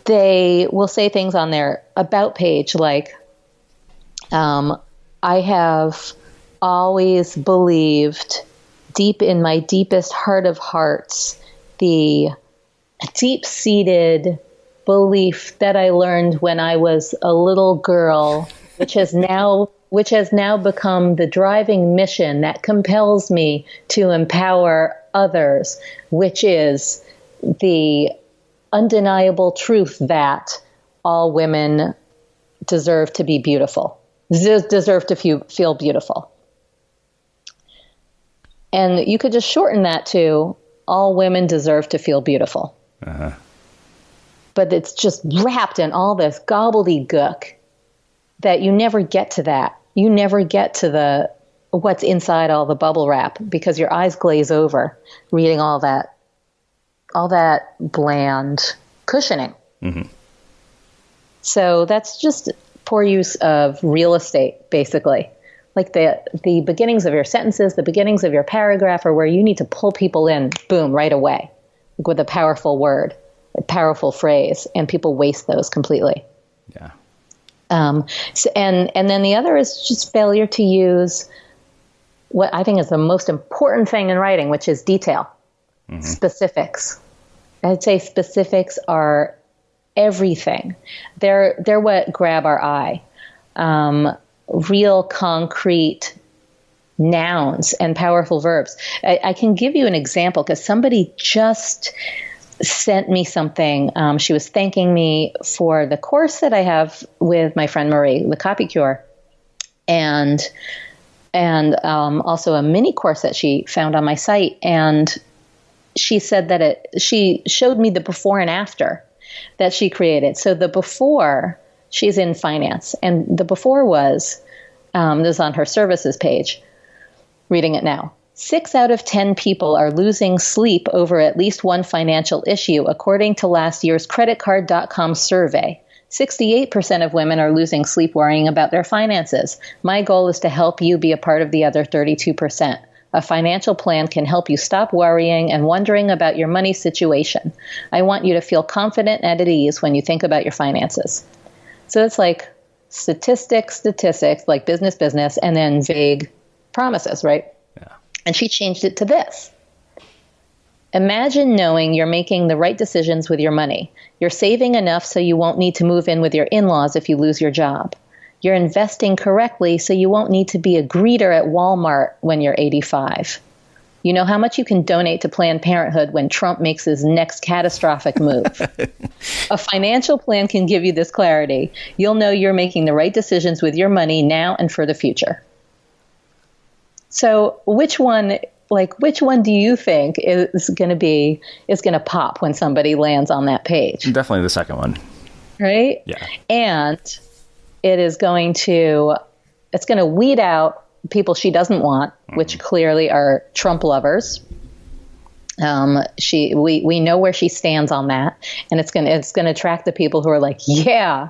Speaker 1: they will say things on their about page like, I have always believed deep in my deepest heart of hearts the deep-seated belief that I learned when I was a little girl, which has now become the driving mission that compels me to empower others, which is the undeniable truth that all women deserve to be beautiful, deserve to feel beautiful. And you could just shorten that to all women deserve to feel beautiful. Uh-huh. But it's just wrapped in all this gobbledygook that you never get to that. You never get to what's inside all the bubble wrap, because your eyes glaze over reading all that bland cushioning. Mm-hmm. So that's just poor use of real estate, basically. Like the beginnings of your sentences, the beginnings of your paragraph are where you need to pull people in, boom, right away, with a powerful word, a powerful phrase, and people waste those completely.
Speaker 2: Yeah.
Speaker 1: And then the other is just failure to use what I think is the most important thing in writing, which is detail, mm-hmm. Specifics. I'd say specifics are everything. They're what grab our eye. Real concrete nouns and powerful verbs. I can give you an example because somebody just sent me something. She was thanking me for the course that I have with my friend Marie, the Copy Cure, and also a mini course that she found on my site. And she said that she showed me the before and after that she created. So the before, she's in finance, and the before was, this is on her services page, reading it now. 6 out of 10 people are losing sleep over at least one financial issue, according to last year's creditcard.com survey. 68% of women are losing sleep worrying about their finances. My goal is to help you be a part of the other 32%. A financial plan can help you stop worrying and wondering about your money situation. I want you to feel confident and at ease when you think about your finances. So it's like statistics, like business, and then vague promises, right? Yeah. And she changed it to this. Imagine knowing you're making the right decisions with your money. You're saving enough so you won't need to move in with your in-laws if you lose your job. You're investing correctly so you won't need to be a greeter at Walmart when you're 85. You know how much you can donate to Planned Parenthood when Trump makes his next catastrophic move. A financial plan can give you this clarity. You'll know you're making the right decisions with your money now and for the future. So which one do you think is going to pop when somebody lands on that page?
Speaker 2: Definitely the second one.
Speaker 1: Right?
Speaker 2: Yeah. And it's going to weed out people she doesn't want, which clearly are Trump lovers. We know where she stands on that, and it's going to attract the people who are like, yeah,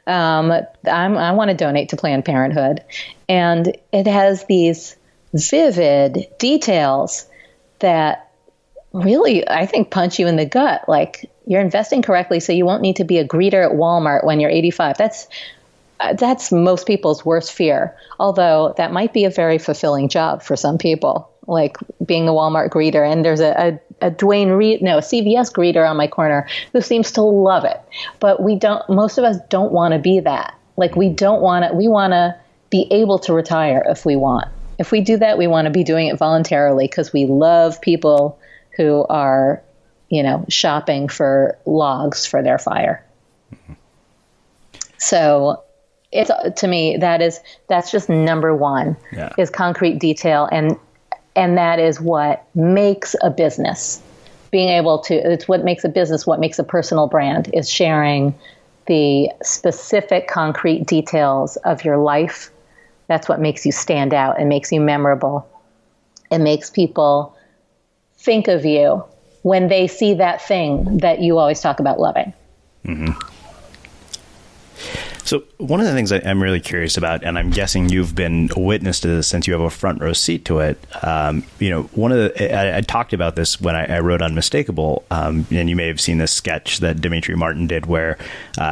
Speaker 2: I want to donate to Planned Parenthood, and it has these vivid details that really, I think, punch you in the gut. Like, you're investing correctly, so you won't need to be a greeter at Walmart when you're 85. That's most people's worst fear, although that might be a very fulfilling job for some people, like being the Walmart greeter. And there's a CVS greeter on my corner who seems to love it. But most of us don't want to be that. Like, we want to be able to retire if we want. If we do that, we want to be doing it voluntarily because we love people who are, shopping for logs for their fire. Mm-hmm. So to me, that's just number one, is concrete detail. And that is what makes a business. It's what makes a business, what makes a personal brand, is sharing the specific concrete details of your life. That's what makes you stand out and makes you memorable. It makes people think of you when they see that thing that you always talk about loving. Mm-hmm. So one of the things I'm really curious about, and I'm guessing you've been a witness to this since you have a front row seat to it. I talked about this when I wrote Unmistakable, and you may have seen this sketch that Dimitri Martin did where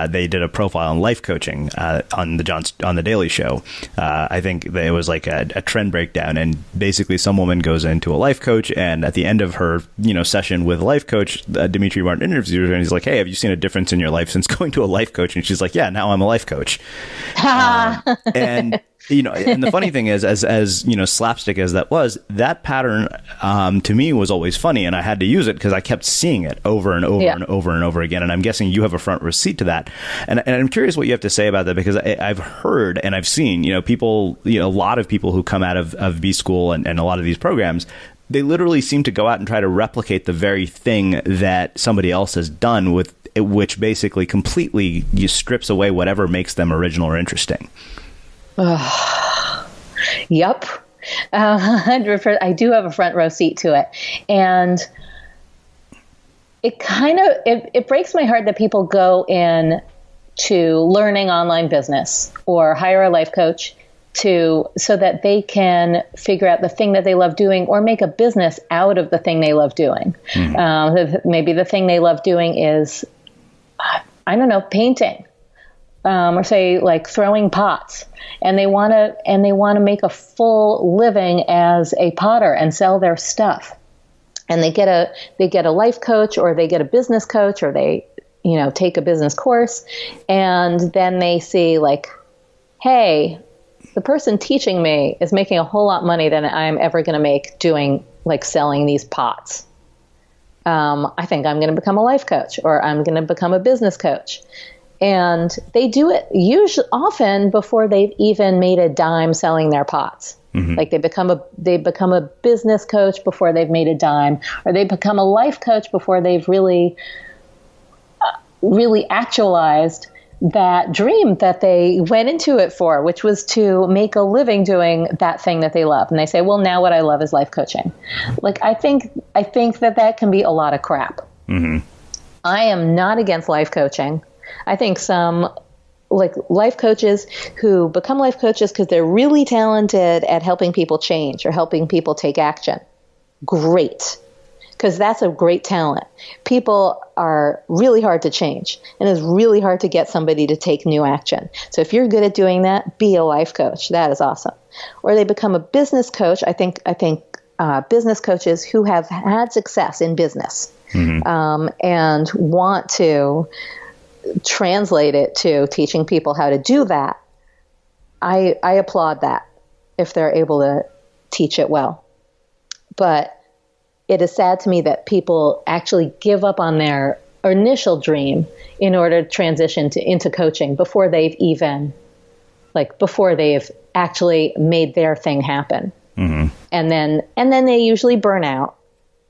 Speaker 2: they did a profile on life coaching on the Daily Show. I think that it was like a trend breakdown, and basically some woman goes into a life coach, and at the end of her session with a life coach, Dimitri Martin interviews her, and he's like, "Hey, have you seen a difference in your life since going to a life coach?" And she's like, "Yeah, now I'm a life coach." And the funny thing is, as slapstick as that was, that pattern to me was always funny, and I had to use it because I kept seeing it over and over and over and over again. And I'm guessing you have a front row seat to that, and I'm curious what you have to say about that, because I've heard and I've seen people, a lot of people who come out of B School and a lot of these programs, they literally seem to go out and try to replicate the very thing that somebody else has done, which basically completely strips away whatever makes them original or interesting.
Speaker 1: Yep. 100%. I do have a front row seat to it. And it breaks my heart that people go in to learning online business or hire a life coach so that they can figure out the thing that they love doing or make a business out of the thing they love doing. Mm-hmm. Maybe the thing they love doing is, I don't know, painting, or say like throwing pots, and they want to make a full living as a potter and sell their stuff. And they get a life coach, or they get a business coach, or they take a business course, and then they see like, hey, the person teaching me is making a whole lot money than I'm ever going to make doing like selling these pots. I think I'm going to become a life coach, or I'm going to become a business coach. And they do it often before they've even made a dime selling their pots. Mm-hmm. Like they become a business coach before they've made a dime, or they become a life coach before they've really actualized that dream that they went into it for, which was to make a living doing that thing that they love. And they say, well, now what I love is life coaching. Like, I think that can be a lot of crap. Mm-hmm. I am not against life coaching. I think some like life coaches who become life coaches because they're really talented at helping people change or helping people take action. Great. Because that's a great talent. People are really hard to change, and it's really hard to get somebody to take new action. So if you're good at doing that, be a life coach. That is awesome. Or they become a business coach. I think business coaches who have had success in business and want to translate it to teaching people how to do that. I applaud that if they're able to teach it well. But it is sad to me that people actually give up on their initial dream in order to transition into coaching before they've actually made their thing happen. Mm-hmm. And then they usually burn out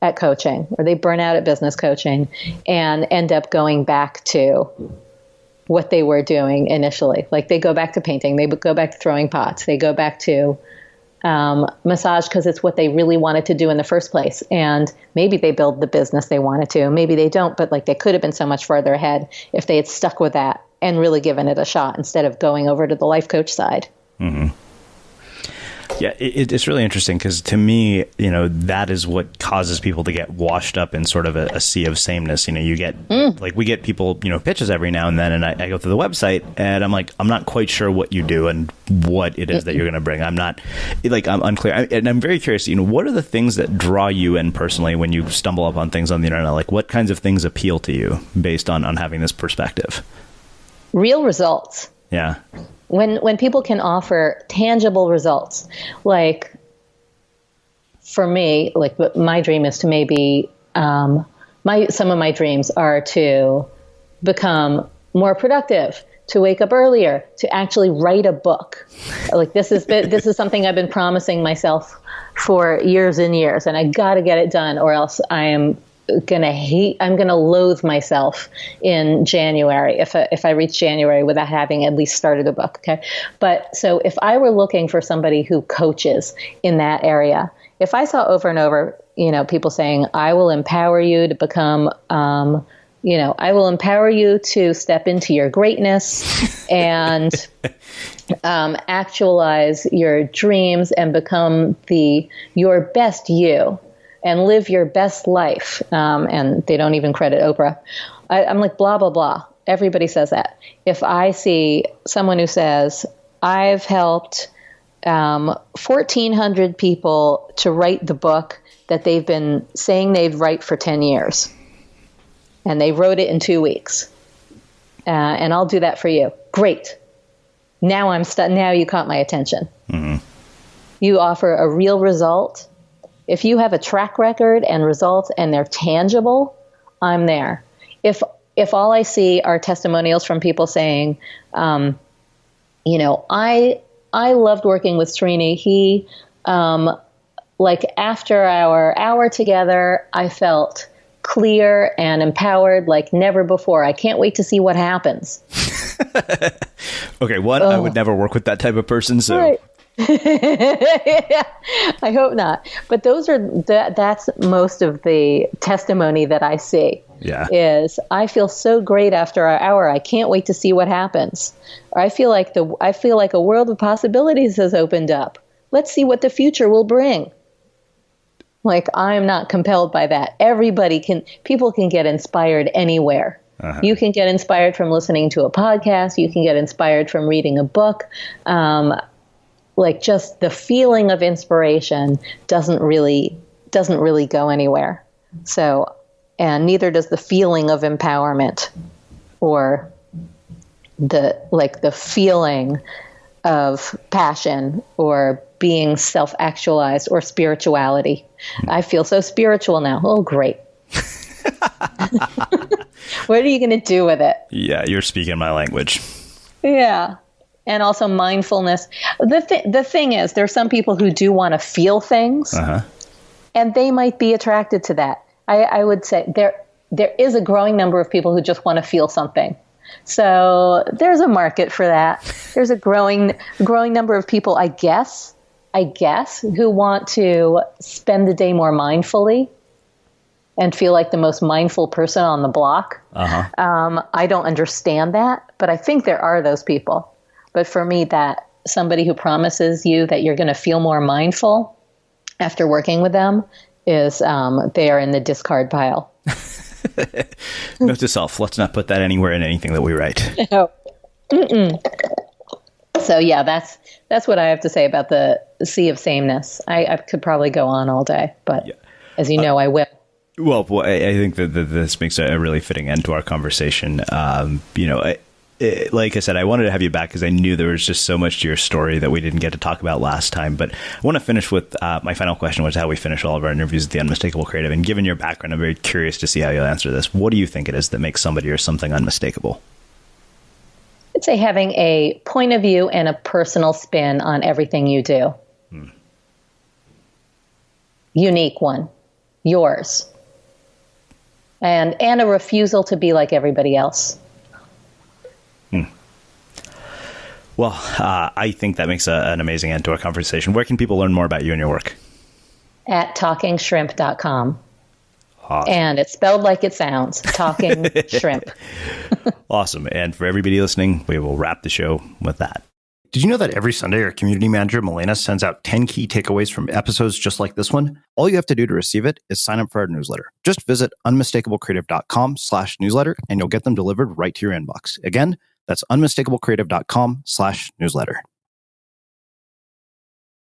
Speaker 1: at coaching, or they burn out at business coaching and end up going back to what they were doing initially. Like they go back to painting, they go back to throwing pots, they go back to massage because it's what they really wanted to do in the first place. And maybe they build the business they wanted to, maybe they don't, but like they could have been so much farther ahead if they had stuck with that and really given it a shot instead of going over to the life coach side. Mm-hmm.
Speaker 2: Yeah, it's really interesting because to me, that is what causes people to get washed up in sort of a sea of sameness. You get we get people, pitches every now and then, and I go through the website and I'm like, I'm not quite sure what you do and what it is that you're going to bring. I'm unclear. And I'm very curious, what are the things that draw you in personally when you stumble upon things on the internet? Like what kinds of things appeal to you based on having this perspective?
Speaker 1: Real results.
Speaker 2: Yeah.
Speaker 1: When people can offer tangible results, like for me, like my dream is to maybe some of my dreams are to become more productive, to wake up earlier, to actually write a book. Like this is something I've been promising myself for years and years, and I got to get it done, or else I'm going to loathe myself in January if I reach January without having at least started a book. Okay. But so if I were looking for somebody who coaches in that area, if I saw over and over, people saying, I will empower you to become, I will empower you to step into your greatness and actualize your dreams and become your best you. And live your best life. And they don't even credit Oprah. I'm like, blah, blah, blah. Everybody says that. If I see someone who says, I've helped 1,400 people to write the book that they've been saying they'd write for 10 years. And they wrote it in 2 weeks. And I'll do that for you. Great. Now now you caught my attention. Mm-hmm. You offer a real result. If you have a track record and results and they're tangible, I'm there. If all I see are testimonials from people saying, I loved working with Srini. He, after our hour together, I felt clear and empowered like never before. I can't wait to see what happens.
Speaker 2: Okay, I would never work with that type of person, so...
Speaker 1: Right. Yeah, I hope not. But that's most of the testimony that I see.
Speaker 2: Yeah.
Speaker 1: Is I feel so great after our hour. I can't wait to see what happens. Or I feel like a world of possibilities has opened up. Let's see what the future will bring. Like I'm not compelled by that. People can get inspired anywhere. Uh-huh. You can get inspired from listening to a podcast. You can get inspired from reading a book. Like just the feeling of inspiration doesn't really go anywhere. So, and neither does the feeling of empowerment or the feeling of passion or being self-actualized or spirituality. I feel so spiritual now. Oh, great. What are you going to do with it?
Speaker 2: Yeah, you're speaking my language.
Speaker 1: Yeah. And also mindfulness. The thing is, there are some people who do want to feel things, and they might be attracted to that. I would say there is a growing number of people who just want to feel something. So there's a market for that. There's a growing number of people, I guess, who want to spend the day more mindfully. and feel like the most mindful person on the block. I don't understand that, but I think there are those people. But for me, that somebody who promises you that you're going to feel more mindful after working with them is they are in the discard pile.
Speaker 2: Note to self, let's not put that anywhere in anything that we write.
Speaker 1: No. So yeah, that's what I have to say about the sea of sameness. I could probably go on all day, but as you know, I will.
Speaker 2: Well, I think that this makes a really fitting end to our conversation. Like I said, I wanted to have you back because I knew there was just so much to your story that we didn't get to talk about last time. But I want to finish with my final question, which is how we finish all of our interviews at the Unmistakable Creative. And given your background, I'm very curious to see how you'll answer this. What do you think it is that makes somebody or something unmistakable?
Speaker 1: I'd say having a point of view and a personal spin on everything you do. Unique one. Yours. And a refusal to be like everybody else.
Speaker 2: Well, I think that makes an amazing end to our conversation. Where can people learn more about you and your work? At
Speaker 1: talkingshrimp.com.
Speaker 2: Awesome.
Speaker 1: And it's spelled like it sounds, Talking Shrimp.
Speaker 2: Awesome. And for everybody listening, we will wrap the show with that.
Speaker 7: Did you know that every Sunday our community manager, Milena, sends out 10 key takeaways from episodes just like this one? All you have to do to receive it is sign up for our newsletter. Just visit unmistakablecreative.com/newsletter and you'll get them delivered right to your inbox. Again, that's unmistakablecreative.com/newsletter.